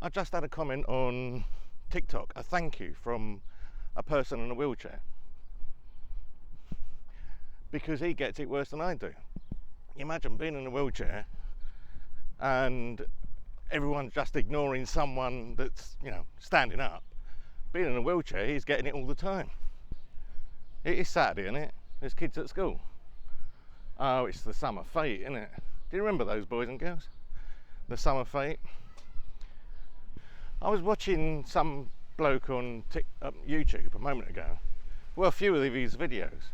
I just had a comment on TikTok, a thank you from a person in a wheelchair, because he gets it worse than I do. Imagine being in a wheelchair and everyone's just ignoring someone that's, you know, standing up. Being in a wheelchair, he's getting it all the time. It is Saturday, isn't it? There's kids at school. Oh, it's the summer fete, isn't it? Do you remember those, boys and girls? The summer fete. I was watching some bloke on YouTube a moment ago. Well, a few of his videos.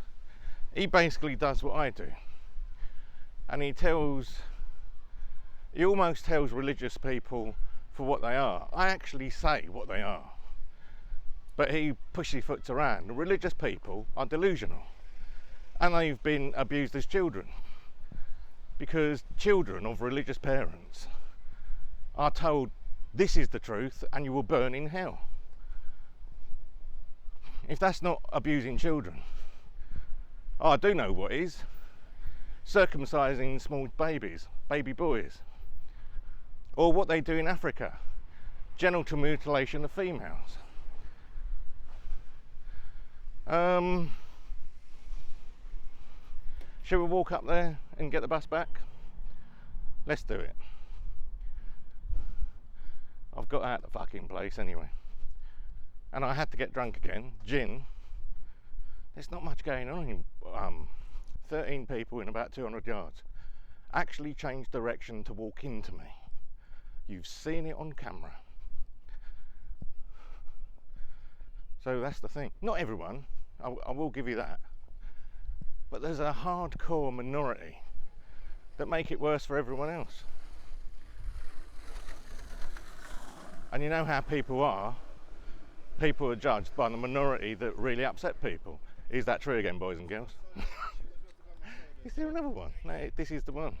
He basically does what I do. And he almost tells religious people for what they are. I actually say what they are. But he pussyfoots around. Religious people are delusional. And they've been abused as children. Because children of religious parents are told this is the truth and you will burn in hell. If that's not abusing children, I do know what is. Circumcising small babies, baby boys. Or what they do in Africa, genital mutilation of females. Shall we walk up there and get the bus back? Let's do it. I've got out the fucking place anyway. And I had to get drunk again. Gin. There's not much going on. 13 people in about 200 yards actually changed direction to walk into me. You've seen it on camera. So that's the thing. Not everyone, I will give you that. But there's a hardcore minority that make it worse for everyone else. And you know how people are. People are judged by the minority that really upset people. Is that true again, boys and girls? Is there another one? No, this is the one.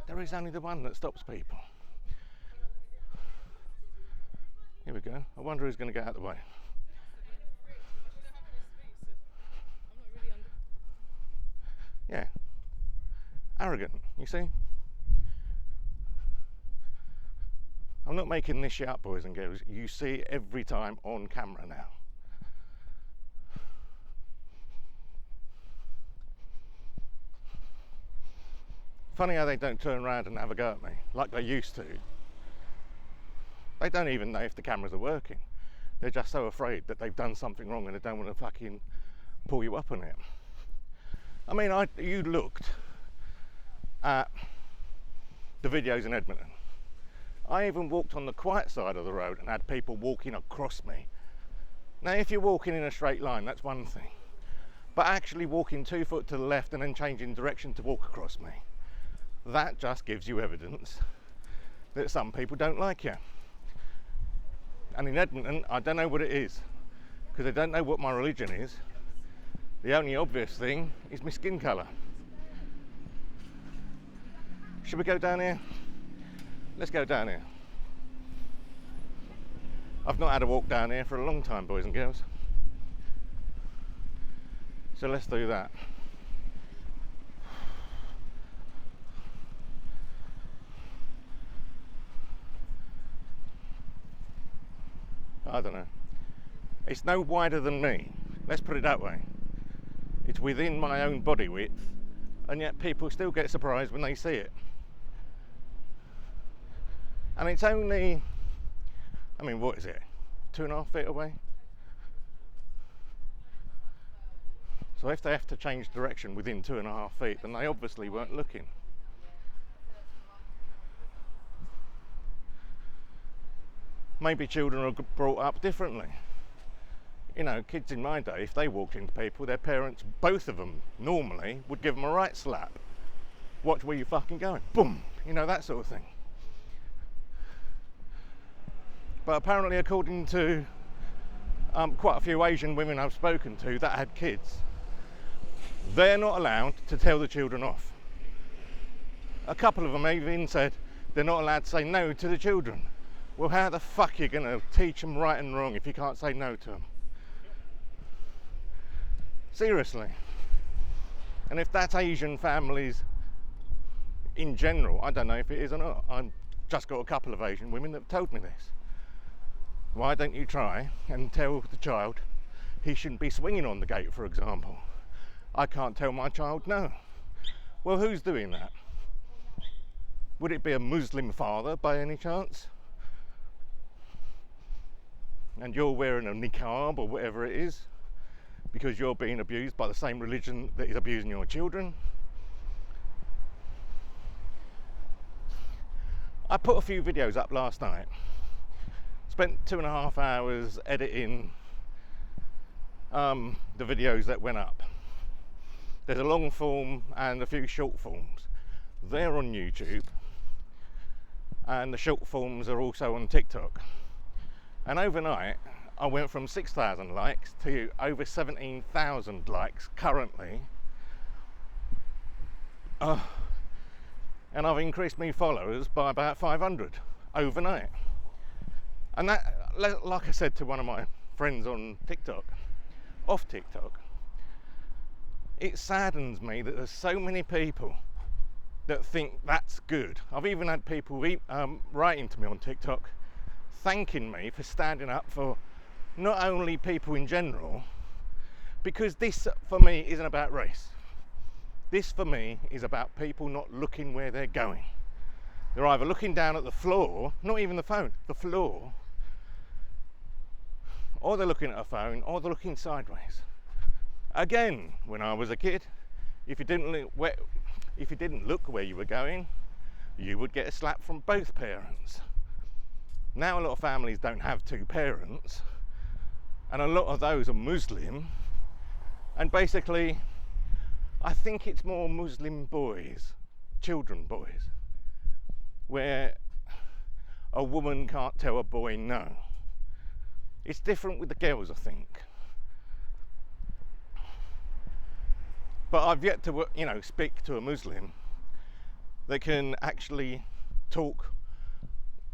There is only the one that stops people. Here we go. I wonder who's going to get out of the way. Yeah. Arrogant, you see? I'm not making this shit up, boys and girls. You see it every time on camera now. Funny how they don't turn around and have a go at me, like they used to. They don't even know if the cameras are working. They're just so afraid that they've done something wrong and they don't want to fucking pull you up on it. I mean, you looked at the videos in Edmonton. I even walked on the quiet side of the road and had people walking across me. Now, if you're walking in a straight line, that's one thing. But actually walking 2 foot to the left and then changing direction to walk across me, that just gives you evidence that some people don't like you. And in Edmonton, I don't know what it is, because I don't know what my religion is. The only obvious thing is my skin colour. Should we go down here? Let's go down here. I've not had a walk down here for a long time, boys and girls. So let's do that. I don't know. It's no wider than me. Let's put it that way. It's within my own body width, and yet people still get surprised when they see it. And it's only, I mean, what is it? 2.5 feet away? So if they have to change direction within 2.5 feet, then they obviously weren't looking. Maybe children are brought up differently. You know, kids in my day, if they walked into people, their parents, both of them, normally, would give them a right slap. Watch where you're fucking going. Boom! You know, that sort of thing. But apparently, according to quite a few Asian women I've spoken to that had kids, they're not allowed to tell the children off. A couple of them even said they're not allowed to say no to the children. Well, how the fuck are you going to teach them right and wrong if you can't say no to them? Seriously. And if that's Asian families in general, I don't know if it is or not. just got a couple of Asian women that have told me this. Why don't you try and tell the child he shouldn't be swinging on the gate, for example? I can't tell my child no. Well, who's doing that? Would it be a Muslim father by any chance? And you're wearing a niqab or whatever it is because you're being abused by the same religion that is abusing your children? I put a few videos up last night. Spent 2.5 hours editing the videos that went up. There's a long form and a few short forms. They're on YouTube, and the short forms are also on TikTok. And overnight, I went from 6,000 likes to over 17,000 likes currently. And I've increased my followers by about 500 overnight. And that, like I said to one of my friends on TikTok, off TikTok, it saddens me that there's so many people that think that's good. I've even had people writing to me on TikTok thanking me for standing up for not only people in general, because this for me isn't about race. This for me is about people not looking where they're going. They're either looking down at the floor, not even the phone, the floor, or they're looking at a phone, or they're looking sideways. Again, when I was a kid, if you didn't look where you were going, you would get a slap from both parents. Now a lot of families don't have two parents, and a lot of those are Muslim, and basically I think it's more Muslim boys, children boys, where a woman can't tell a boy no. It's different with the girls, I think. But I've yet to, speak to a Muslim that can actually talk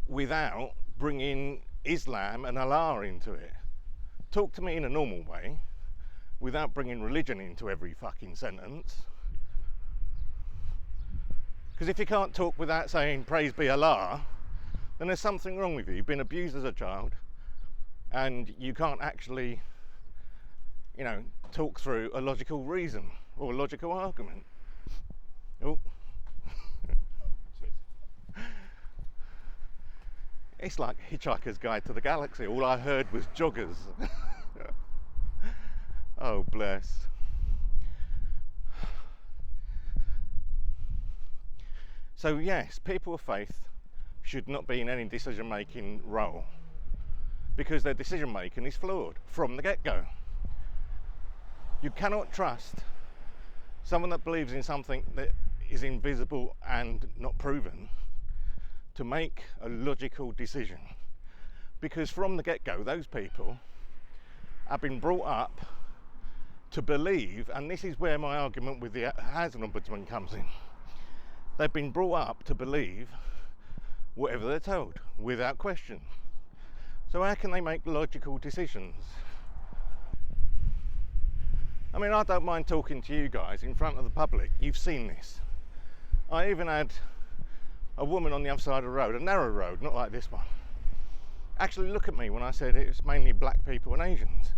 without bringing Islam and Allah into it. Talk to me in a normal way, without bringing religion into every fucking sentence. Because if you can't talk without saying praise be Allah, then there's something wrong with you. You've been abused as a child, and you can't actually, talk through a logical reason or a logical argument. Oh. It's like Hitchhiker's Guide to the Galaxy. All I heard was joggers. Oh, bless. So yes, people of faith should not be in any decision-making role, because their decision-making is flawed from the get-go. You cannot trust someone that believes in something that is invisible and not proven to make a logical decision, because from the get-go those people have been brought up to believe, and this is where my argument with the Housing Ombudsman comes in, they've been brought up to believe whatever they're told without question. So how can they make logical decisions? I mean, I don't mind talking to you guys in front of the public. You've seen this. I even had a woman on the other side of the road, a narrow road, not like this one, actually look at me when I said it's mainly black people and Asians.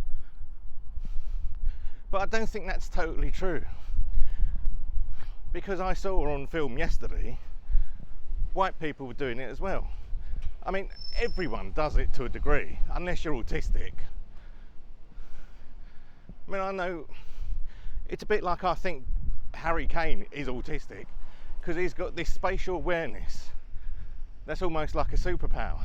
But I don't think that's totally true, because I saw on film yesterday white people were doing it as well. I mean, everyone does it to a degree, unless you're autistic. I mean, I know it's a bit like, I think Harry Kane is autistic because he's got this spatial awareness that's almost like a superpower.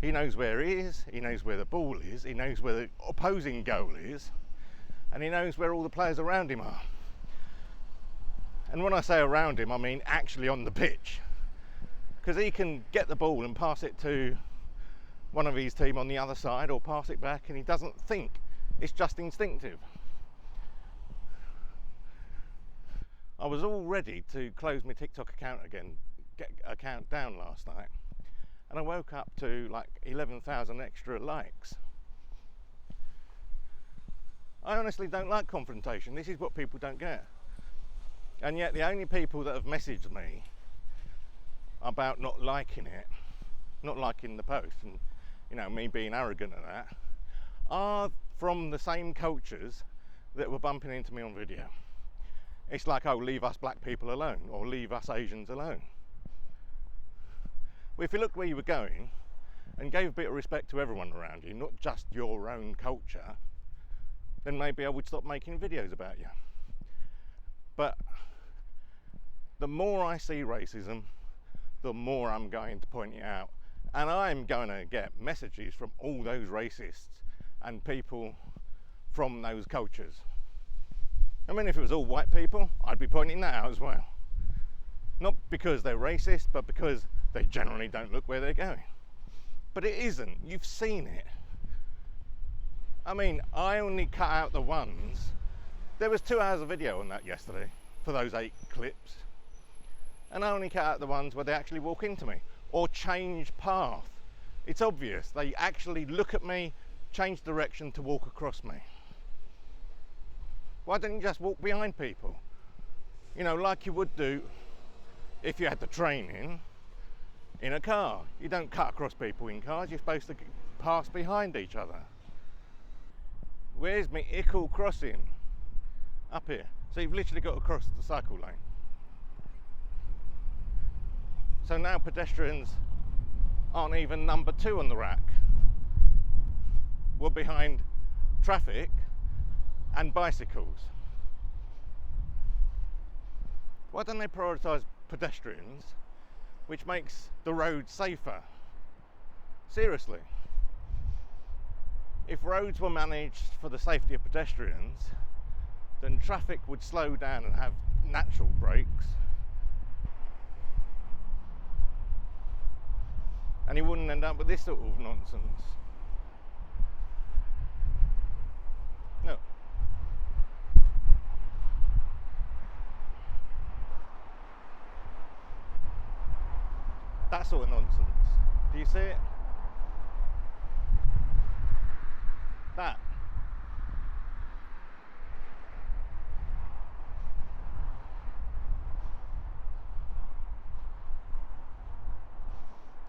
He knows where he is, he knows where the ball is, he knows where the opposing goal is, and he knows where all the players around him are. And when I say around him, I mean actually on the pitch, because he can get the ball and pass it to one of his team on the other side, or pass it back, and he doesn't think. It's just instinctive. I was all ready to close my TikTok account again, get account down last night, and I woke up to like 11,000 extra likes. I honestly don't like confrontation. This is what people don't get. And yet the only people that have messaged me about not liking it, not liking the post, and you know, me being arrogant at that, are from the same cultures that were bumping into me on video. It's like, oh, leave us black people alone, or leave us Asians alone. Well, if you looked where you were going and gave a bit of respect to everyone around you, not just your own culture, then maybe I would stop making videos about you. But the more I see racism, the more I'm going to point it out. And I'm going to get messages from all those racists and people from those cultures. I mean, if it was all white people, I'd be pointing that out as well. Not because they're racist, but because they generally don't look where they're going. But it isn't. You've seen it. I mean, I only cut out the ones. There was 2 hours of video on that yesterday for those 8 clips. And I only cut out the ones where they actually walk into me or change path. It's obvious. They actually look at me, change direction to walk across me. Why don't you just walk behind people? You know, like you would do if you had the training in a car. You don't cut across people in cars, you're supposed to pass behind each other. Where's my equal crossing? Up here. So you've literally got to cross the cycle lane. So now pedestrians aren't even number 2 on the rack. We're behind traffic and bicycles. Why don't they prioritise pedestrians, which makes the road safer? Seriously. If roads were managed for the safety of pedestrians, then traffic would slow down and have natural brakes. And you wouldn't end up with this sort of nonsense. No. That sort of nonsense. Do you see it? That.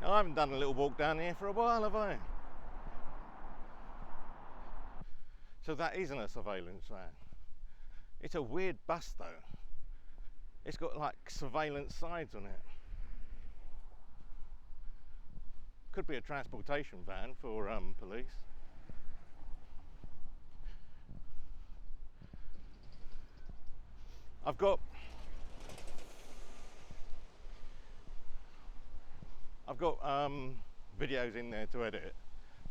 Now, I haven't done a little walk down here for a while, have I? So that isn't a surveillance van. It's a weird bus though. It's got like surveillance sides on it. Could be a transportation van for police. I've got videos in there to edit.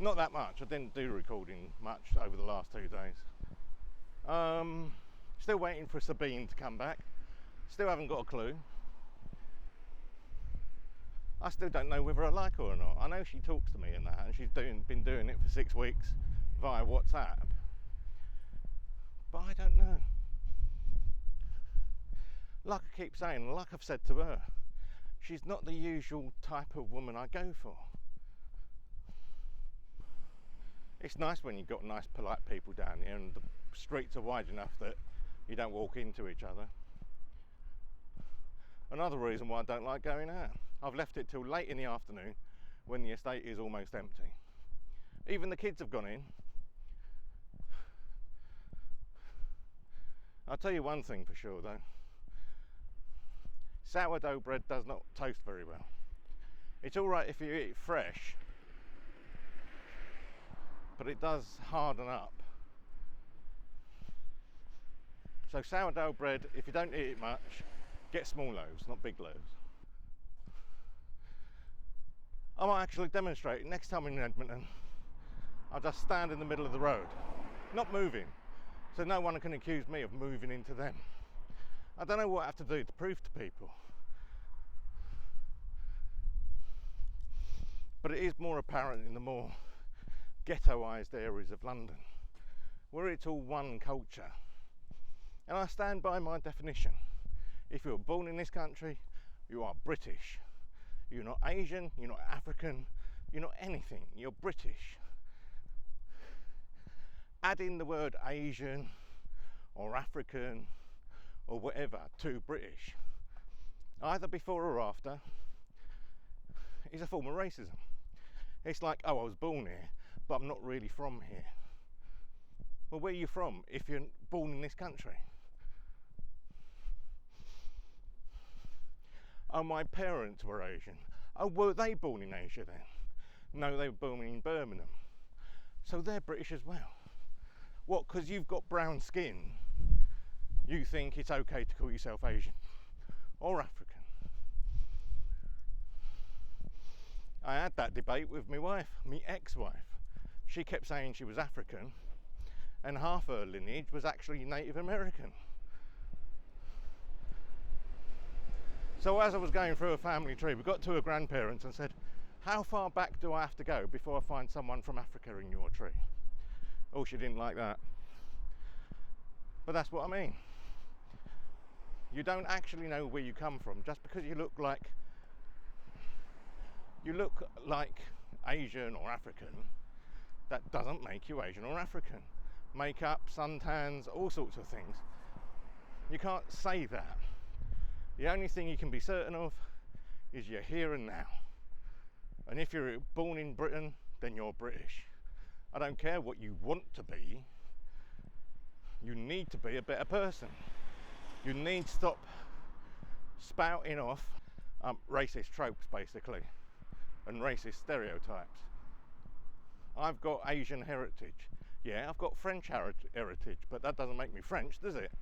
Not that much. I didn't do recording much over the last 2 days. Still waiting for Sabine to come back. Still haven't got a clue. I still don't know whether I like her or not. I know she talks to me and that, and she's been doing it for 6 weeks via WhatsApp. But I don't know. Like I keep saying, like I've said to her, she's not the usual type of woman I go for. It's nice when you've got nice, polite people down here and the streets are wide enough that you don't walk into each other. Another reason why I don't like going out. I've left it till late in the afternoon when the estate is almost empty. Even the kids have gone in. I'll tell you one thing for sure though. Sourdough bread does not toast very well. It's alright if you eat it fresh, but it does harden up. So sourdough bread, if you don't eat it much, get small loaves, not big loaves. I might actually demonstrate next time in Edmonton. I'll just stand in the middle of the road, not moving, so no one can accuse me of moving into them. I don't know what I have to do to prove to people. But it is more apparent in the more ghettoised areas of London, where it's all one culture. And I stand by my definition. If you were born in this country, you are British. You're not Asian, you're not African, you're not anything, you're British. Add in the word Asian or African or whatever to British, either before or after, is a form of racism. It's like, oh, I was born here, but I'm not really from here. Well, where are you from if you're born in this country? Oh, my parents were Asian. Oh, were they born in Asia then? No, they were born in Birmingham. So they're British as well. What, because you've got brown skin, you think it's okay to call yourself Asian or African? I had that debate with my wife, my ex-wife. She kept saying she was African, and half her lineage was actually Native American. So as I was going through a family tree, we got to her grandparents and said, how far back do I have to go before I find someone from Africa in your tree? Oh, she didn't like that. But that's what I mean. You don't actually know where you come from just because you look like Asian or African. That doesn't make you Asian or African. Makeup, suntans, all sorts of things. You can't say that. The only thing you can be certain of is you're here and now. And if you're born in Britain, then you're British. I don't care what you want to be. You need to be a better person. You need to stop spouting off racist tropes, basically, and racist stereotypes. I've got Asian heritage. Yeah, I've got French heritage, but that doesn't make me French, does it?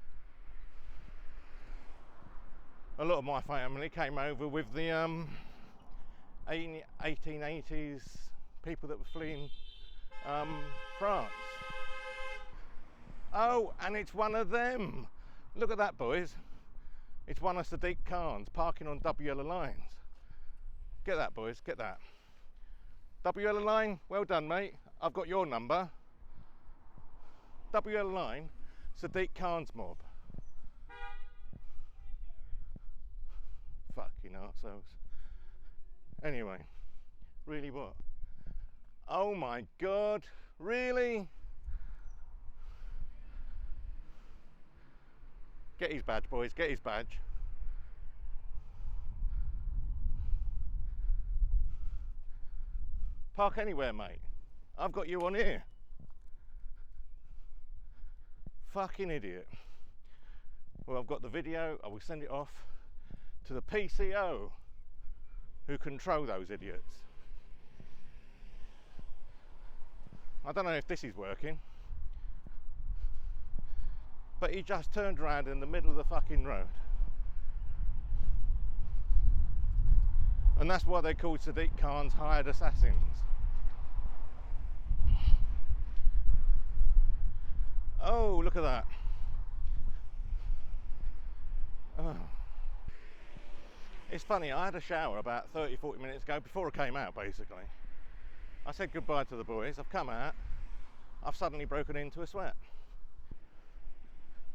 A lot of my family came over with the 1880s people that were fleeing France. Oh, and it's one of them. Look at that, boys. It's one of Sadiq Khan's parking on double yellow lines. Get that, boys, get that. Double yellow line, well done, mate. I've got your number. Double yellow line, Sadiq Khan's mob. Fucking arseholes. Anyway, really what? Oh my God, really? Get his badge, boys, get his badge. Park anywhere, mate. I've got you on here. Fucking idiot. Well, I've got the video. I will send it off to the PCO who control those idiots. I don't know if this is working, but he just turned around in the middle of the fucking road. And that's why they're called Sadiq Khan's hired assassins. Oh, look at that. Oh. It's funny, I had a shower about 30-40 minutes ago before I came out, basically. I said goodbye to the boys, I've come out, I've suddenly broken into a sweat.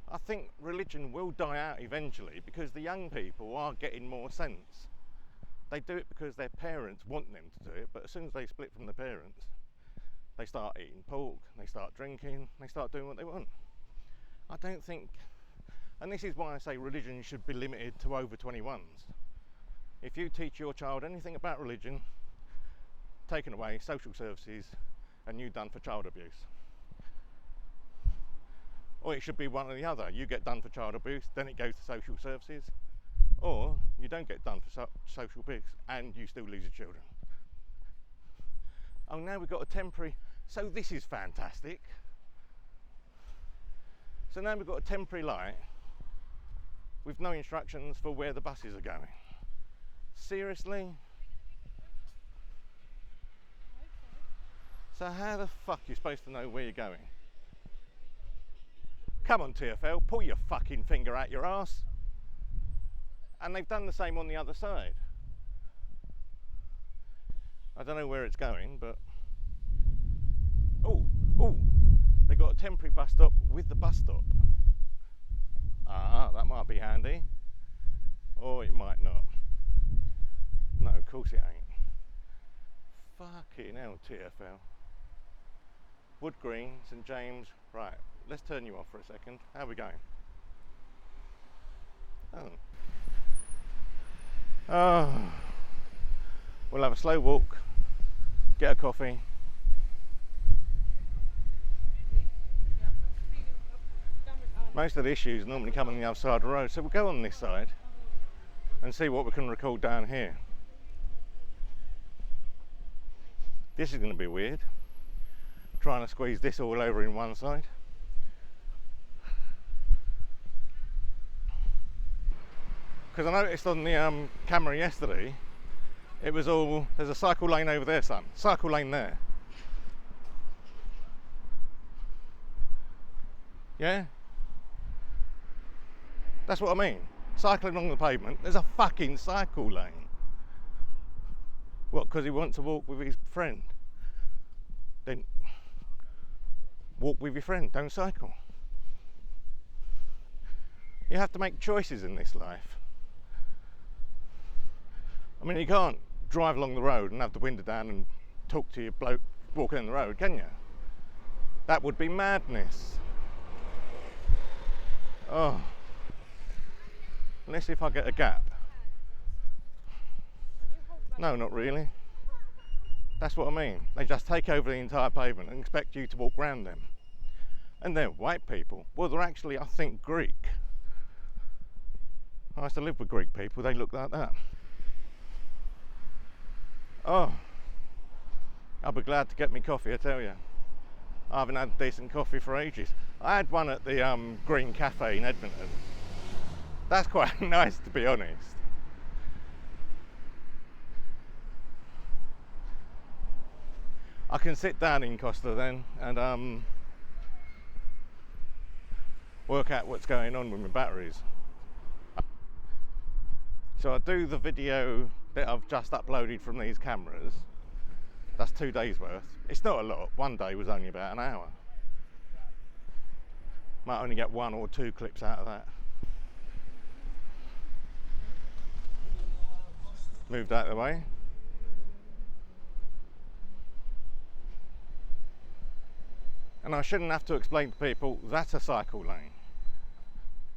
I think religion will die out eventually because the young people are getting more sense. They do it because their parents want them to do it, but as soon as they split from the parents, they start eating pork, they start drinking, they start doing what they want. I don't think, and this is why I say religion should be limited to over 21s. If you teach your child anything about religion, taken away, social services, and you done for child abuse. Or it should be one or the other. You get done for child abuse, then it goes to social services, or you don't get done for social abuse and you still lose your children. Oh, now we've got a temporary, so this is fantastic. So now we've got a temporary light with no instructions for where the buses are going. Seriously? So how the fuck are you supposed to know where you're going? Come on, TfL, pull your fucking finger out your ass. And they've done the same on the other side. I don't know where it's going, but... Oh, they got a temporary bus stop with the bus stop. Ah, that might be handy. Or it might not. No, of course it ain't. Fucking hell, TfL. Wood Green, St James. Right, let's turn you off for a second. How are we going? Oh. We'll have a slow walk, get a coffee. Most of the issues normally come on the other side of the road, so we'll go on this side and see what we can record down here. This is going to be weird, trying to squeeze this all over in one side. Because I noticed on the camera yesterday, it was all, there's a cycle lane over there, son, cycle lane there. Yeah? That's what I mean. Cycling along the pavement, there's a fucking cycle lane. What, because he wants to walk with his friend? Then walk with your friend, don't cycle. You have to make choices in this life. I mean, you can't drive along the road and have the window down and talk to your bloke walking in the road, can you? That would be madness. Oh. Unless if I get a gap. No, not really. That's what I mean. They just take over the entire pavement and expect you to walk round them. And they're white people. Well, they're actually, I think, Greek. I used to live with Greek people. They look like that. Oh. I'll be glad to get me coffee, I tell you. I haven't had decent coffee for ages. I had one at the Green Cafe in Edmonton. That's quite nice, to be honest. I can sit down in Costa then and work out what's going on with my batteries. So I do the video that I've just uploaded from these cameras. That's 2 days worth. It's not a lot. One day was only about an hour. Might only get 1 or 2 clips out of that. Moved out of the way. And I shouldn't have to explain to people that's a cycle lane.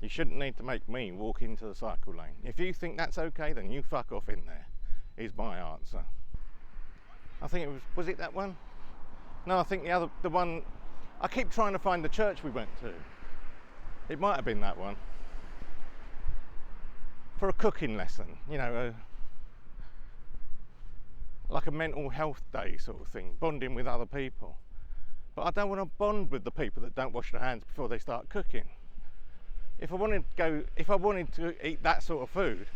You shouldn't need to make me walk into the cycle lane. If you think that's okay, then you fuck off in there, is my answer. I think it was it that one? No, I think the one, I keep trying to find the church we went to. It might have been that one. For a cooking lesson, you know, like a mental health day sort of thing, bonding with other people. But I don't want to bond with the people that don't wash their hands before they start cooking. If I wanted to eat that sort of food,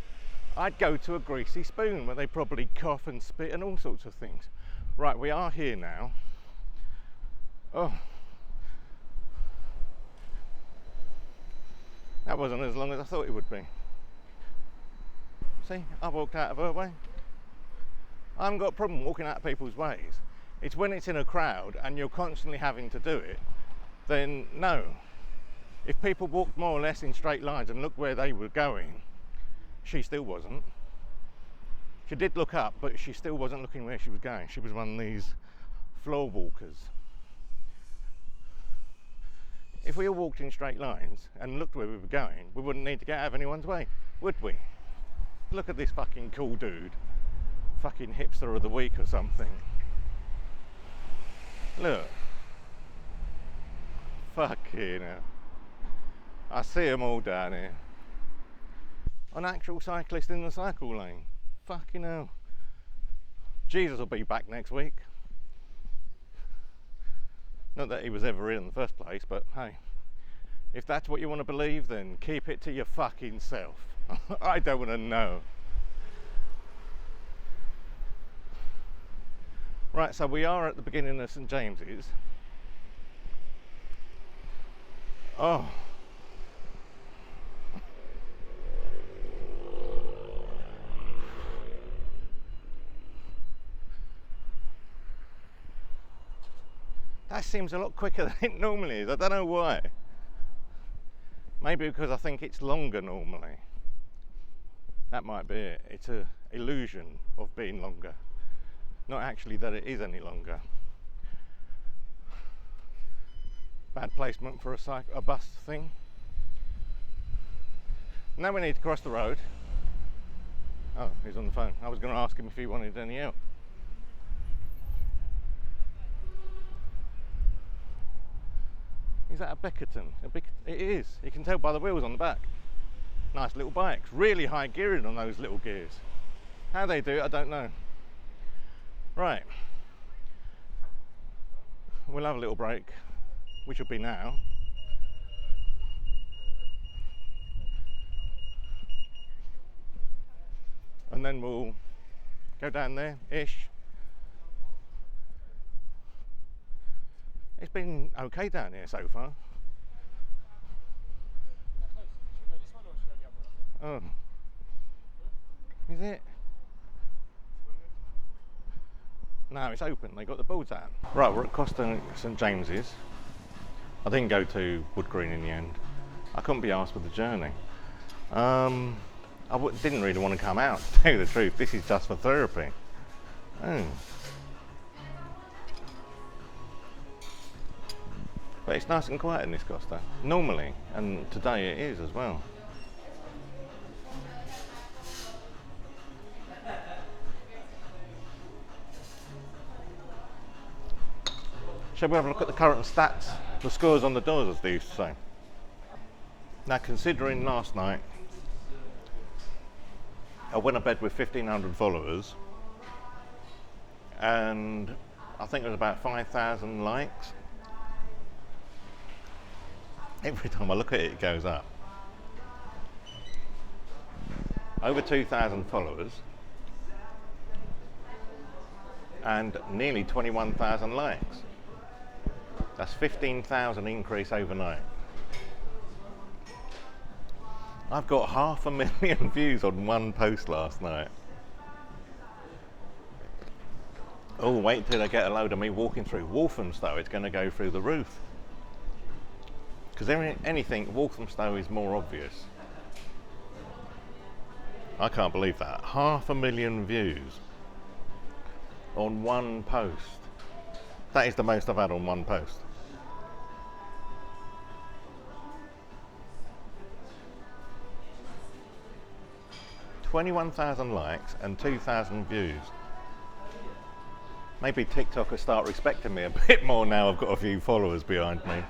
I'd go to a greasy spoon where they probably cough and spit and all sorts of things. Right, we are here now. Oh. That wasn't as long as I thought it would be. See, I walked out of her way. I haven't got a problem walking out of people's ways. It's when it's in a crowd and you're constantly having to do it, then no. If people walked more or less in straight lines and looked where they were going, she still wasn't. She did look up, but she still wasn't looking where she was going. She was one of these floor walkers. If we all walked in straight lines and looked where we were going, we wouldn't need to get out of anyone's way, would we? Look at this fucking cool dude. Fucking hipster of the week or something. Look. Fucking hell. I see them all down here. An actual cyclist in the cycle lane. Fucking hell. Jesus will be back next week. Not that he was ever in the first place, but hey. If that's what you want to believe, then keep it to your fucking self. I don't want to know. Right, so we are at the beginning of St James's. Oh. That seems a lot quicker than it normally is. I don't know why. Maybe because I think it's longer normally. That might be it. It's an illusion of being longer. Not actually that it is any longer. Bad placement for a bus thing. Now we need to cross the road. Oh, he's on the phone. I was going to ask him if he wanted any help. Is that a Beckerton? It is. You can tell by the wheels on the back. Nice little bikes. Really high gearing on those little gears. How they do it, I don't know. Right. We'll have a little break, which will be now. And then we'll go down there-ish. It's been okay down here so far. Oh. Is it? No, it's open. They got the boards out. Right, we're at Costa St James's. I didn't go to Wood Green in the end. I couldn't be asked with the journey. Didn't really want to come out, to tell you the truth. This is just for therapy. Oh. But it's nice and quiet in this Costa, normally, and today it is as well. Shall we have a look at the current stats? The scores on the doors, as they used to say. Now, considering last night, I went to bed with 1,500 followers, and I think it was about 5,000 likes. Every time I look at it, it goes up. Over 2,000 followers, and nearly 21,000 likes. That's 15,000 increase overnight. I've got 500,000 views on one post last night. Oh, wait until they get a load of me walking through Walthamstow. It's going to go through the roof. Because anything, Walthamstow is more obvious. I can't believe that. 500,000 views on one post. That is the most I've had on one post. $21,000 likes and 2,000 views. Maybe TikTok will start respecting me a bit more now I've got a few followers behind me.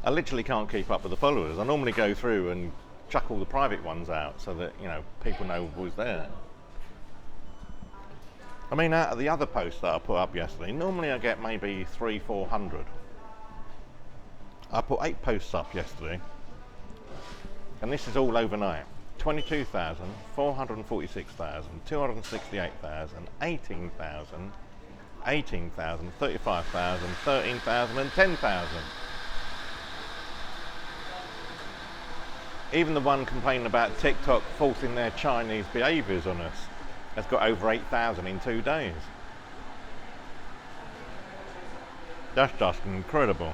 I literally can't keep up with the followers. I normally go through and chuck all the private ones out so that, you know, people know who's there. I mean, out of the other posts that I put up yesterday, normally I get maybe 300-400. I put 8 posts up yesterday, and this is all overnight. 22,000, 446,000, 268,000, 18,000, 18,000, 35,000, 13,000 and 10,000. Even the one complaining about TikTok forcing their Chinese behaviours on us has got over 8,000 in 2 days. That's just incredible.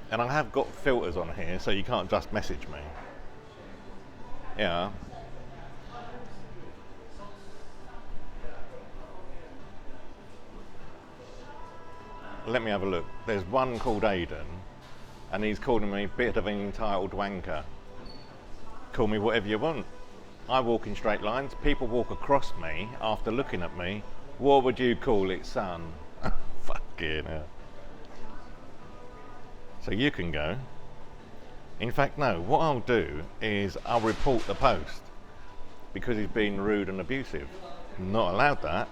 And I have got filters on here, so you can't just message me. Yeah. Let me have a look. There's one called Aidan, and he's calling me a bit of an entitled wanker. Call me whatever you want. I walk in straight lines. People walk across me after looking at me. What would you call it, son? Fucking hell. So you can go. In fact, no, what I'll do is I'll report the post because he's being rude and abusive. Not allowed that.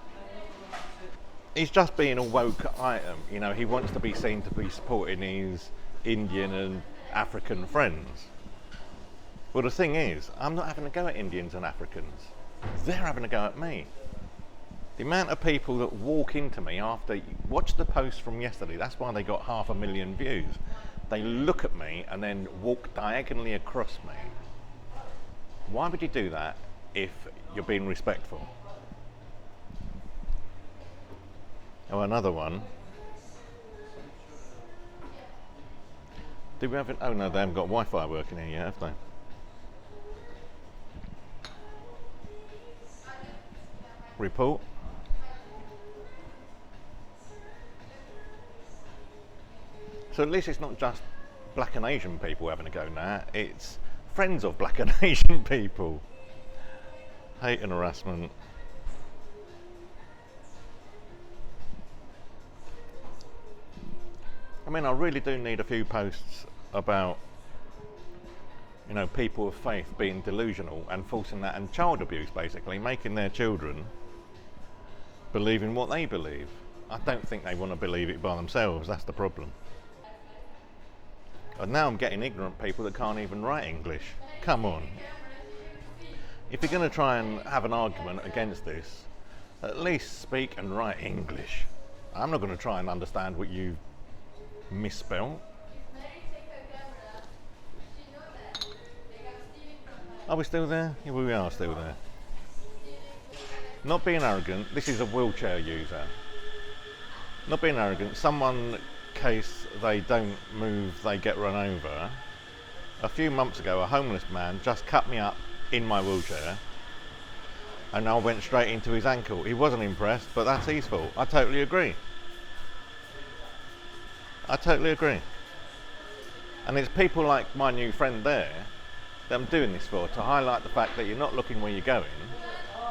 He's just being a woke item. You know, he wants to be seen to be supporting his Indian and African friends. Well, the thing is, I'm not having a go at Indians and Africans. They're having a go at me. The amount of people that walk into me after, watch the post from yesterday, that's why they got 500,000 views. They look at me and then walk diagonally across me. Why would you do that if you're being respectful? Oh, another one. Do we have it? Oh no, they haven't got Wi-Fi working here yet, have they? Report. So at least it's not just black and Asian people having a go now. It's friends of black and Asian people. Hate and harassment. I mean, I really do need a few posts about, you know, people of faith being delusional and forcing that, and child abuse, basically, making their children believe in what they believe. I don't think they want to believe it by themselves, that's the problem. And now I'm getting ignorant people that can't even write English. Come on. If you're going to try and have an argument against this, at least speak and write English. I'm not going to try and understand what you misspelled. Are we still there? Yeah, we are still there. Not being arrogant, this is a wheelchair user. Not being arrogant, someone, case they don't move, they get run over. A few months ago, a homeless man just cut me up in my wheelchair and I went straight into his ankle. He wasn't impressed, but that's his fault. I totally agree. I totally agree. And it's people like my new friend there that I'm doing this for, to highlight the fact that you're not looking where you're going,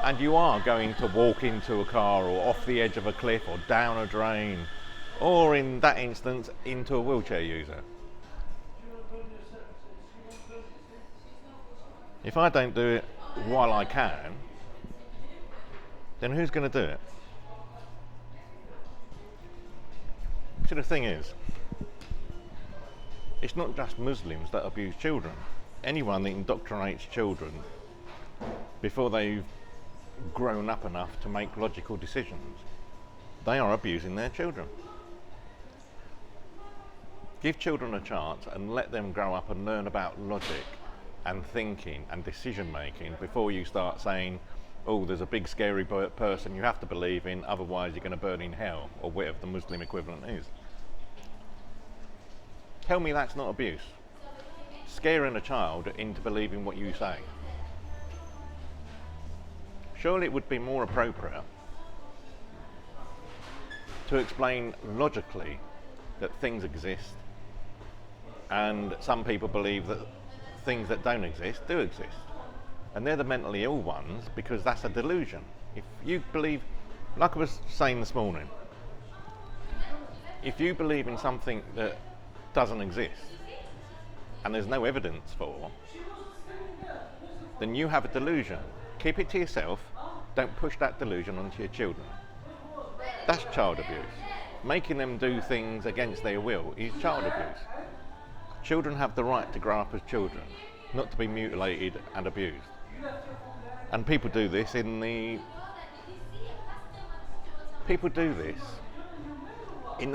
and you are going to walk into a car or off the edge of a cliff or down a drain, or in that instance, into a wheelchair user. If I don't do it while I can, then who's going to do it? See, the thing is, it's not just Muslims that abuse children. Anyone that indoctrinates children before they've grown up enough to make logical decisions, they are abusing their children. Give children a chance and let them grow up and learn about logic and thinking and decision making before you start saying, oh, there's a big scary person you have to believe in, otherwise you're going to burn in hell, or whatever the Muslim equivalent is. Tell me that's not abuse. Scaring a child into believing what you say. Surely it would be more appropriate to explain logically that things exist, and some people believe that things that don't exist do exist. And they're the mentally ill ones, because that's a delusion. If you believe, like I was saying this morning, if you believe in something that doesn't exist and there's no evidence for, then you have a delusion. Keep it to yourself. Don't push that delusion onto your children. That's child abuse. Making them do things against their will is child abuse. Children have the right to grow up as children, not to be mutilated and abused. And people do this in the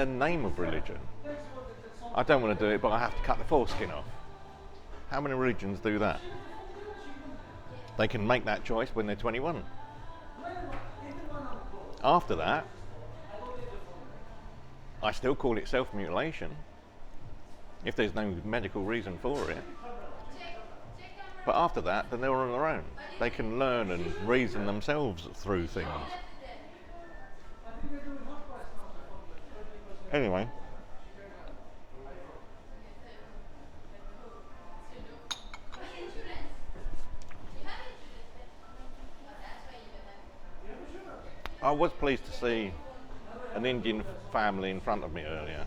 name of religion. I don't want to do it, but I have to cut the foreskin off. How many religions do that? They can make that choice when they're 21. After that, I still call it self-mutilation, if there's no medical reason for it. But after that, then they're on their own. They can learn and reason themselves through things. Anyway. I was pleased to see an Indian family in front of me earlier,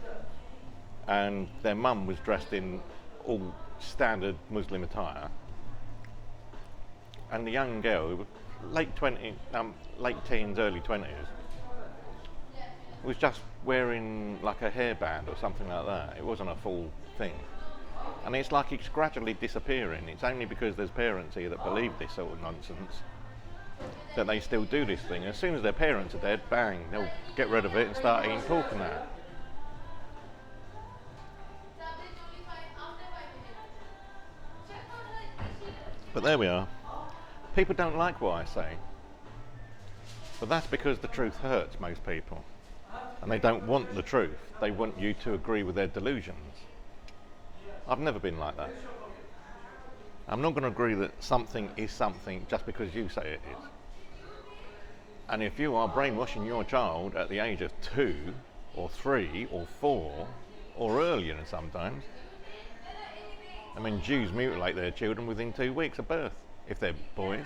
and their mum was dressed in all standard Muslim attire, and the young girl, late teens, early 20s, was just wearing like a hairband or something like that. It wasn't a full thing. And it's like it's gradually disappearing. It's only because there's parents here that believe this sort of nonsense that they still do this thing. As soon as their parents are dead, bang, they'll get rid of it and start eating pork and that. But there we are. People don't like what I say. But that's because the truth hurts most people. And they don't want the truth. They want you to agree with their delusions. I've never been like that. I'm not going to agree that something is something just because you say it is. And if you are brainwashing your child at the age of 2 or 3 or 4 or earlier sometimes, I mean, Jews mutilate their children within 2 weeks of birth, if they're boys.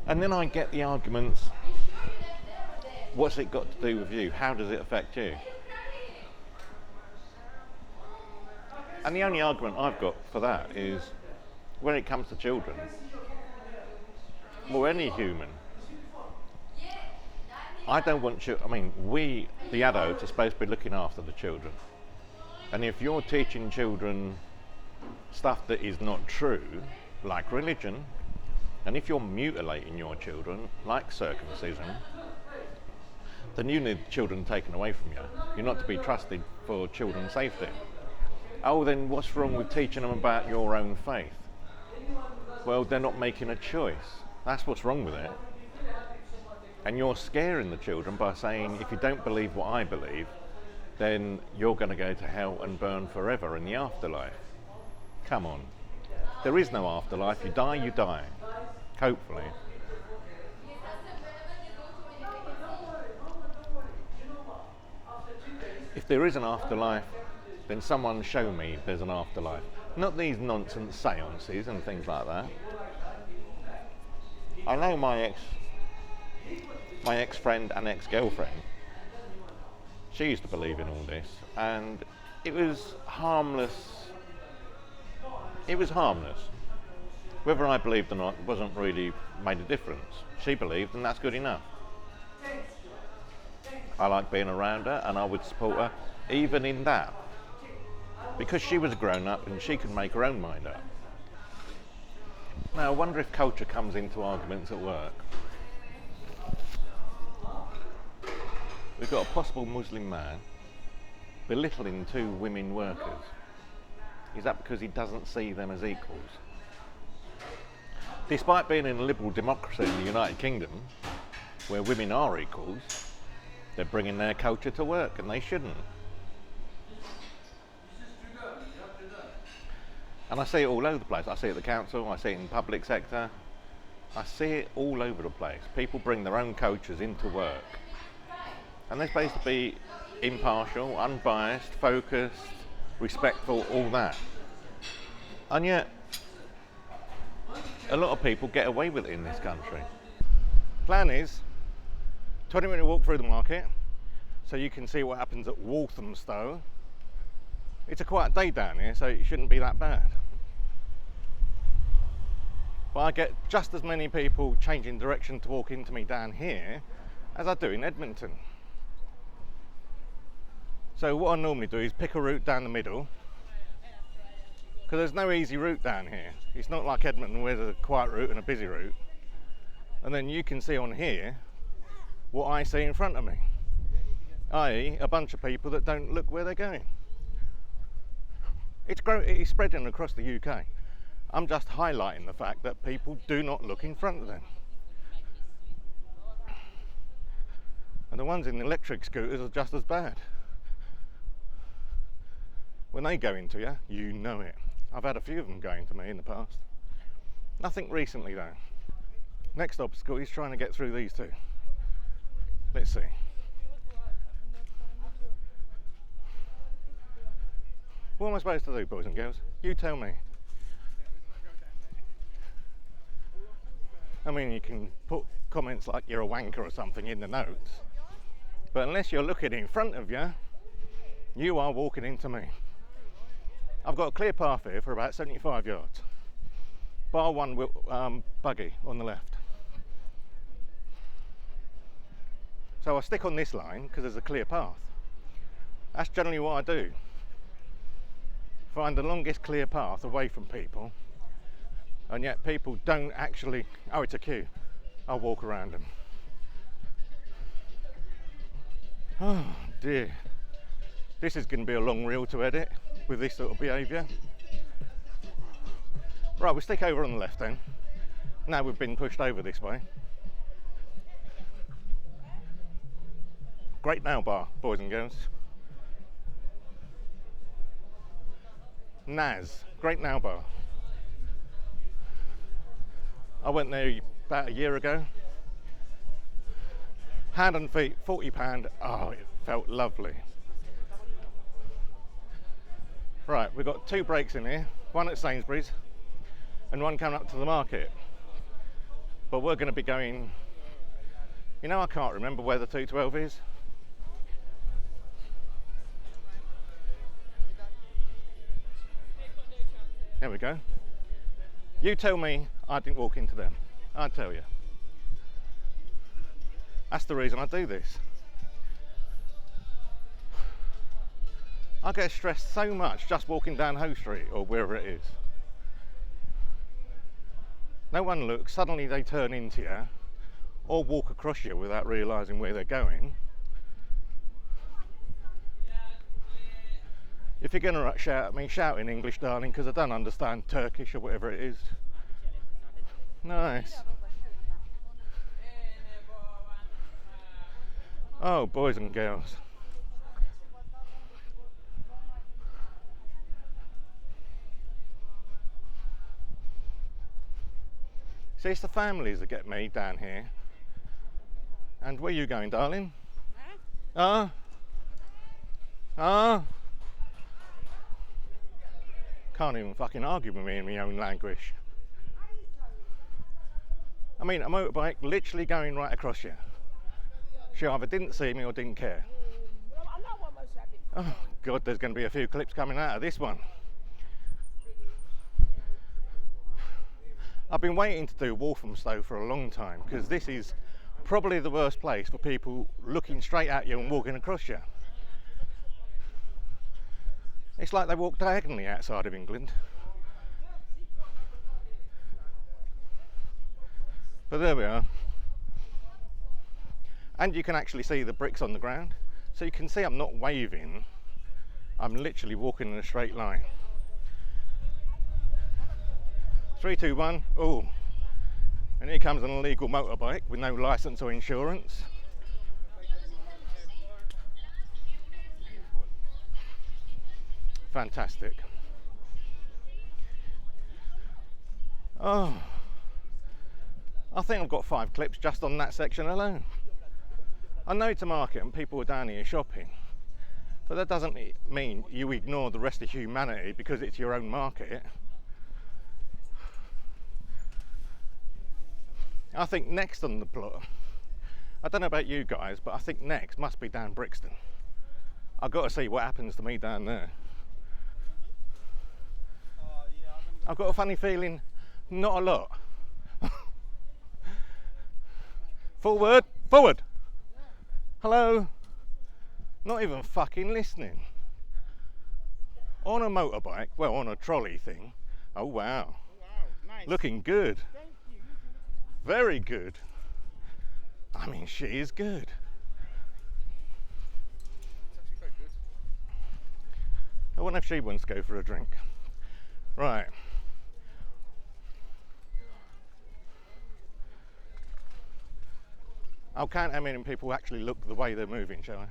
And then I get the arguments, what's it got to do with you? How does it affect you? And the only argument I've got for that is, when it comes to children, or any human, I don't want you, I mean, we, the adults, are supposed to be looking after the children. And if you're teaching children stuff that is not true, like religion, and if you're mutilating your children, like circumcision, then you need children taken away from you. You're not to be trusted for children's safety. Oh, then what's wrong with teaching them about your own faith? Well, they're not making a choice. That's what's wrong with it. And you're scaring the children by saying, if you don't believe what I believe, then you're going to go to hell and burn forever in the afterlife. Come on. There is no afterlife. You die. Hopefully. If there is an afterlife, then someone show me there's an afterlife. Not these nonsense seances and things like that. I know my ex-friend and ex-girlfriend, she used to believe in all this, and it was harmless. It was harmless. Whether I believed or not wasn't really made a difference. She believed, and that's good enough. I like being around her, and I would support her even in that, because she was grown up and she could make her own mind up. Now, I wonder if culture comes into arguments at work. We've got a possible Muslim man belittling 2 women workers. Is that because he doesn't see them as equals? Despite being in a liberal democracy in the United Kingdom, where women are equals, they're bringing their culture to work, and they shouldn't. And I see it all over the place. I see it at the council, I see it in the public sector. I see it all over the place. People bring their own cultures into work. And they're supposed to be impartial, unbiased, focused, respectful, all that. And yet, a lot of people get away with it in this country. Plan is 20-minute walk through the market, so you can see what happens at Walthamstow. It's a quiet day down here, so it shouldn't be that bad. But I get just as many people changing direction to walk into me down here as I do in Edmonton. So what I normally do is pick a route down the middle, because there's no easy route down here. It's not like Edmonton where there's a quiet route and a busy route. And then you can see on here what I see in front of me, i.e. a bunch of people that don't look where they're going. It's spreading across the UK. I'm just highlighting the fact that people do not look in front of them. And the ones in the electric scooters are just as bad. When they go into you, you know it. I've had a few of them going to me in the past. Nothing recently though. Next obstacle is trying to get through these 2. Let's see. What am I supposed to do, boys and girls? You tell me. I mean, you can put comments like you're a wanker or something in the notes, but unless you're looking in front of you, you are walking into me. I've got a clear path here for about 75 yards, bar one buggy on the left. So I stick on this line because there's a clear path. That's generally what I do. Find the longest clear path away from people, and yet people don't actually, oh, it's a queue, I'll walk around them. Oh dear, this is going to be a long reel to edit with this sort of behaviour. Right, we'll stick over on the left then. Now we've been pushed over this way. Great nail bar, boys and girls. Naz, great nail bar. I went there about a year ago. Hand and feet, £40. Oh, it felt lovely. Right, we've got 2 breaks in here, one at Sainsbury's and one coming up to the market. But we're going to be going, you know, I can't remember where the 212 is. There we go. You tell me I didn't walk into them. I'll tell you. That's the reason I do this. I get stressed so much just walking down Hoe Street or wherever it is. No one looks, suddenly they turn into you or walk across you without realising where they're going. If you're going to shout at me, shout in English, darling, because I don't understand Turkish or whatever it is. Nice. Oh, boys and girls. See, it's the families that get me down here. And where are you going, darling? Can't even fucking argue with me in my own language. I mean, a motorbike literally going right across you. She either didn't see me or didn't care. Oh God, there's going to be a few clips coming out of this one. I've been waiting to do Walthamstow for a long time because this is probably the worst place for people looking straight at you and walking across you. It's like they walk diagonally outside of England. But there we are. And you can actually see the bricks on the ground. So you can see I'm not waving. I'm literally walking in a straight line. 3, 2, 1. Oh, and here comes an illegal motorbike with no licence or insurance. Fantastic. Oh, I think I've got 5 clips just on that section alone. I know it's a market and people are down here shopping, but that doesn't mean you ignore the rest of humanity because it's your own market. I think next on the plot, I don't know about you guys, but I think next must be down Brixton. I've got to see what happens to me down there. I've got a funny feeling, not a lot. Forward, forward. Hello. Not even fucking listening. On a motorbike, well, on a trolley thing. Oh wow. Nice. Looking good. Very good. I mean, she is good. It's actually quite good. I wonder if she wants to go for a drink. Right. I'll count how many people actually look the way they're moving, shall I?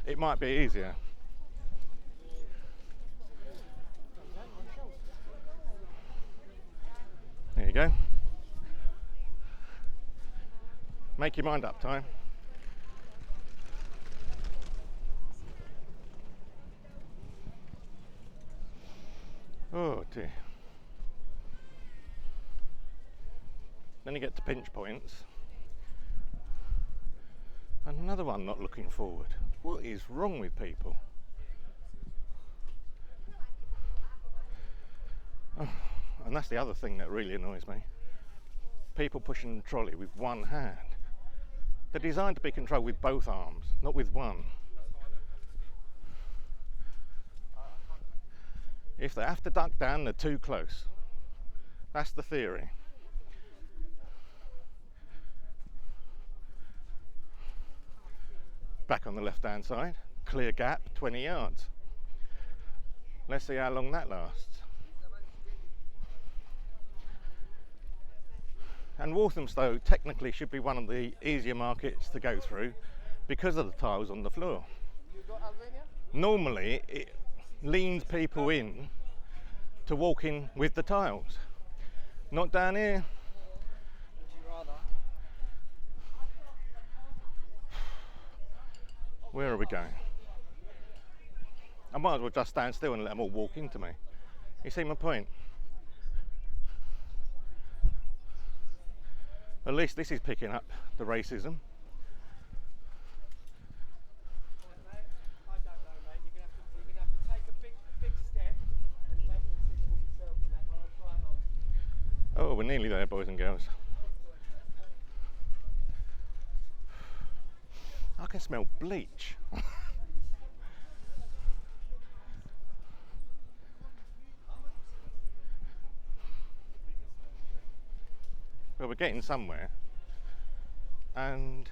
It might be easier. There you go. Make your mind up, time. Oh dear. Then you get to pinch points. And another one not looking forward. What is wrong with people? Oh, and that's the other thing that really annoys me. People pushing the trolley with one hand. They're designed to be controlled with both arms, not with one. If they have to duck down, they're too close. That's the theory. Back on the left hand side, clear gap, 20 yards. Let's see how long that lasts. And Walthamstow technically should be one of the easier markets to go through because of the tiles on the floor. Normally it leans people in to walking with the tiles. Not down here. Where are we going? I might as well just stand still and let them all walk into me. You see my point? At least this is picking up the racism. I don't know, mate. You're gonna have to take a big step and make a decision for yourself on that one. I'll try it on. Oh, we're nearly there, boys and girls. I can smell bleach. Well, we're getting somewhere. And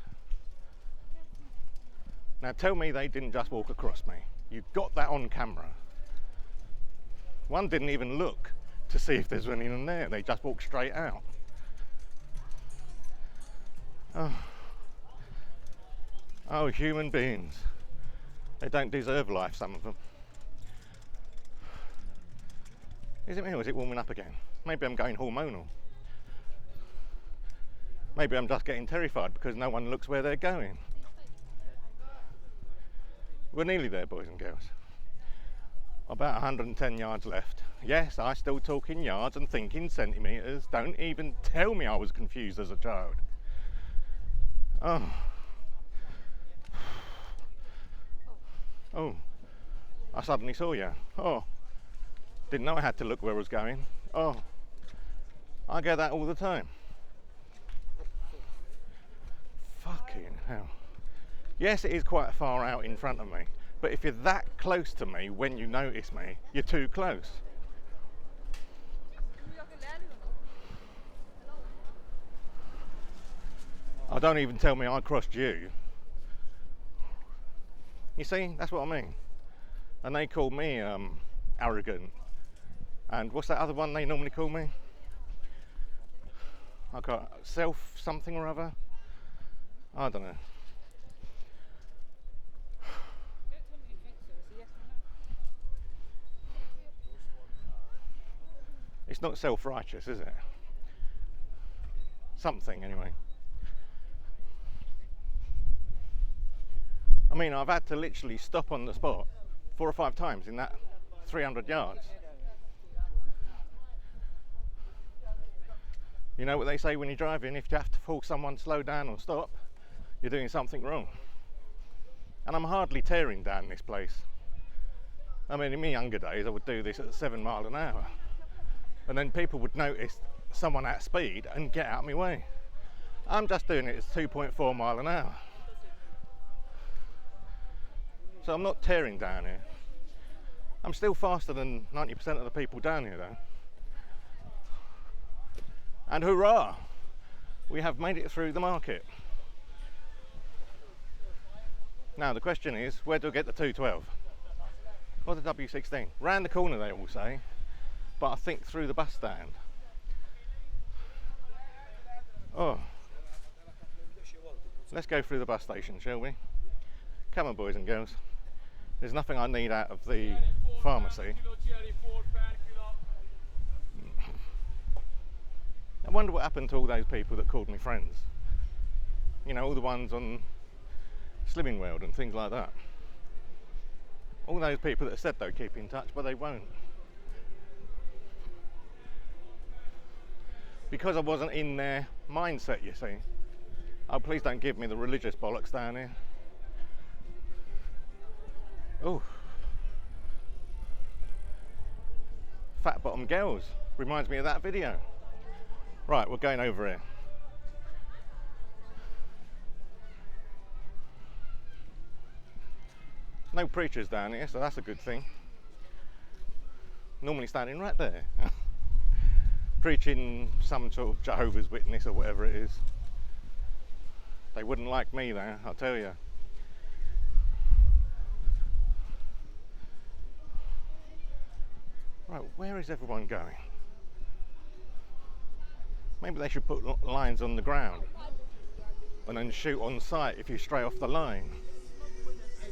now tell me they didn't just walk across me. You've got that on camera. One didn't even look to see if there's anyone there. They just walked straight out. Oh, human beings. They don't deserve life, some of them. Is it me or is it warming up again? Maybe I'm going hormonal. Maybe I'm just getting terrified because no one looks where they're going. We're nearly there, boys and girls. About 110 yards left. Yes, I still talk in yards and think in centimetres. Don't even tell me I was confused as a child. Oh. Oh. I suddenly saw you. Oh. Didn't know I had to look where I was going. Oh. I get that all the time. Fucking hell. Yes, it is quite far out in front of me, but if you're that close to me when you notice me, you're too close. I don't even tell me I crossed you. You see, that's what I mean. And they call me arrogant. And what's that other one they normally call me? I got self something or other. I don't know. It's not self-righteous, is it? Something, anyway. I mean, I've had to literally stop on the spot 4 or 5 times in that 300 yards. You know what they say when you're driving, if you have to force someone to slow down or stop, you're doing something wrong. And I'm hardly tearing down this place. I mean, in my younger days, I would do this at 7 miles an hour. And then people would notice someone at speed and get out of my way. I'm just doing it at 2.4 miles an hour. So I'm not tearing down here. I'm still faster than 90% of the people down here though. And hurrah! We have made it through the market. Now the question is, where do I get the 212? Or the W16? Round the corner they all say, but I think through the bus stand. Oh. Let's go through the bus station, shall we? Come on, boys and girls. There's nothing I need out of the pharmacy. I wonder what happened to all those people that called me friends. You know, all the ones on Slimming World and things like that. All those people that said they'll keep in touch, but they won't. Because I wasn't in their mindset, you see. Oh, please don't give me the religious bollocks down here. Oh. Fat bottom girls. Reminds me of that video. Right, we're going over here. No preachers down here, so that's a good thing. Normally standing right there. Preaching some sort of Jehovah's Witness or whatever it is. They wouldn't like me though, I'll tell you. Right, where is everyone going? Maybe they should put lines on the ground and then shoot on sight if you stray off the line.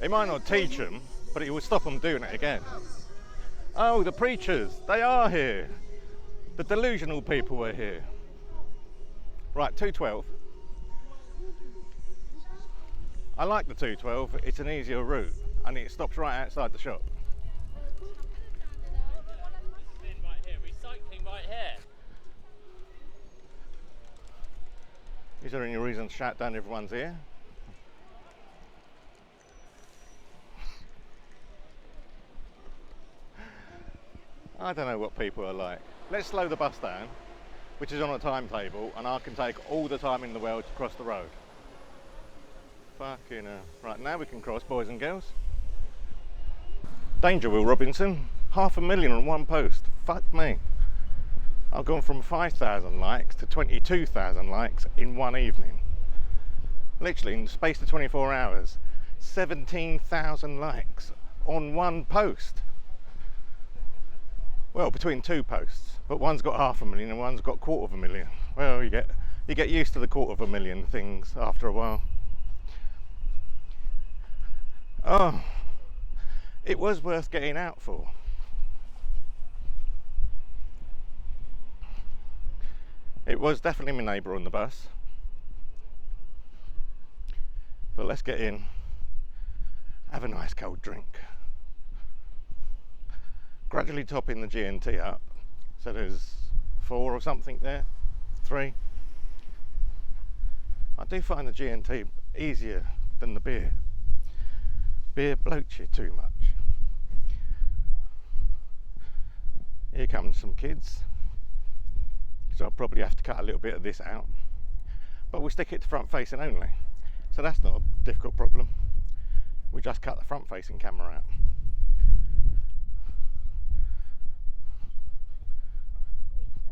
It might not teach them, but it will stop them doing it again. Oh, the preachers, they are here. The delusional people are here. Right, 212. I like the 212, it's an easier route and it stops right outside the shop. Right here, recycling right here. Is there any reason to shout down everyone's ear? I don't know what people are like. Let's slow the bus down, which is on a timetable, and I can take all the time in the world to cross the road. Fucking hell. Right, now we can cross, boys and girls. Danger, Will Robinson. 500,000 on one post. Fuck me. I've gone from 5,000 likes to 22,000 likes in one evening. Literally, in the space of 24 hours, 17,000 likes on one post. Well, between two posts, but one's got 500,000 and one's got 250,000. Well, you get used to the 250,000 things after a while. Oh, it was worth getting out for. It was definitely my neighbour on the bus. But let's get in, have a nice cold drink. Gradually topping the G&T up, so there's 4 or something there, 3. I do find the G&T easier than the beer. Beer bloats you too much. Here comes some kids, so I'll probably have to cut a little bit of this out, but we'll stick it to front facing only, so that's not a difficult problem. We just cut the front facing camera out.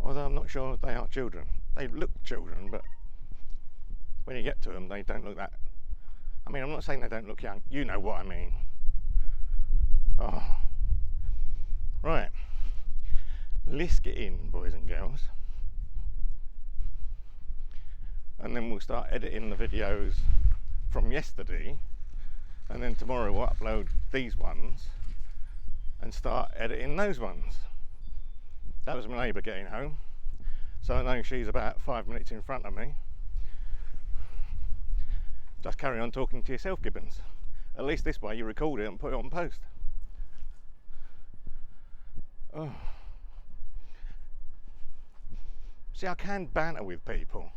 Although I'm not sure they are children. They look children, but when you get to them, they don't look that. I mean, I'm not saying they don't look young. You know what I mean. Oh. Right. Let's get in, boys and girls. And then we'll start editing the videos from yesterday. And then tomorrow we'll upload these ones and start editing those ones. That was my neighbour getting home, so I know she's about 5 minutes in front of me. Just carry on talking to yourself, Gibbons. At least this way you record it and put it on post. Oh. See, I can banter with people.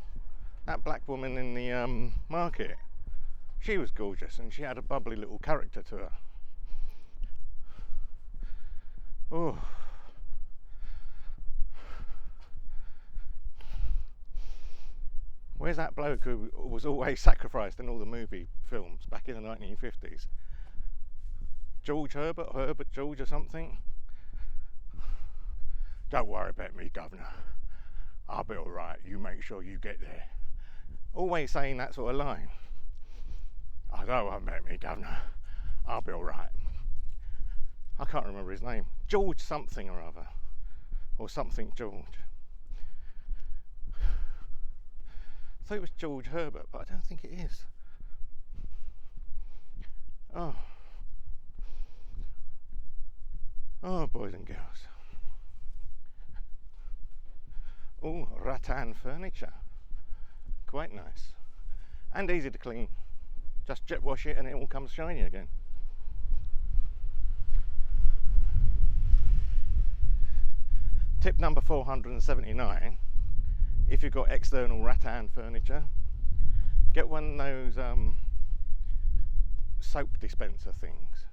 That black woman in the market, she was gorgeous and she had a bubbly little character to her. Oh. Where's that bloke who was always sacrificed in all the movie films back in the 1950s? George Herbert George or something? Don't worry about me, Governor. I'll be alright, you make sure you get there. Always saying that sort of line. I don't worry about me, Governor. I'll be alright. I can't remember his name. George something or other. Or something George. I thought it was George Herbert, but I don't think it is. Oh. Oh, boys and girls. Oh, rattan furniture. Quite nice. And easy to clean. Just jet wash it and it all comes shiny again. Tip number 479. If you've got external rattan furniture, get one of those soap dispenser things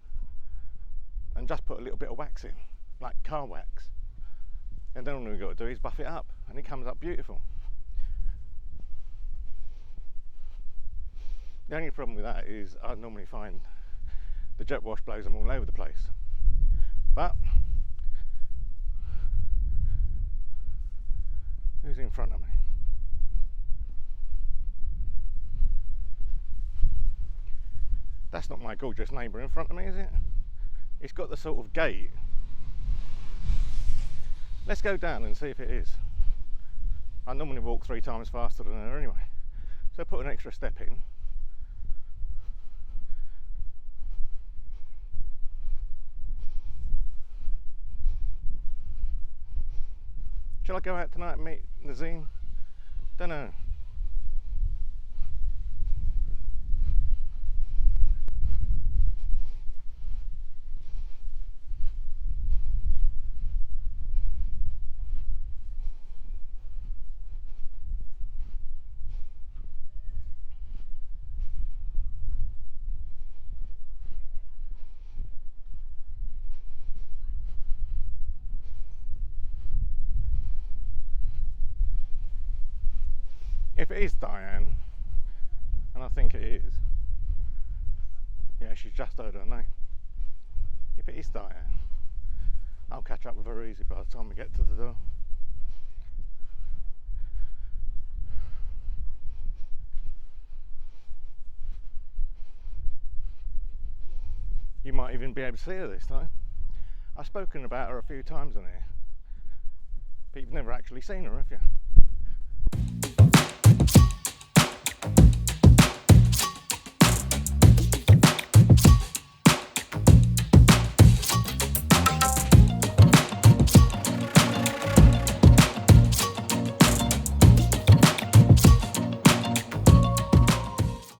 and just put a little bit of wax in, like car wax, and then all you've got to do is buff it up and it comes up beautiful. The only problem with that is I normally find the jet wash blows them all over the place, but who's in front of me? That's not my gorgeous neighbour in front of me, is it? It's got the sort of gate. Let's go down and see if it is. I normally walk 3 times faster than her anyway, so put an extra step in. Shall I go out tonight and meet Nazim? Don't know. it is Diane, and I think it is, yeah, she's just heard her name. If it is Diane, I'll catch up with her easy by the time we get to the door. You might even be able to see her this time. I've spoken about her a few times on here, but you've never actually seen her, have you?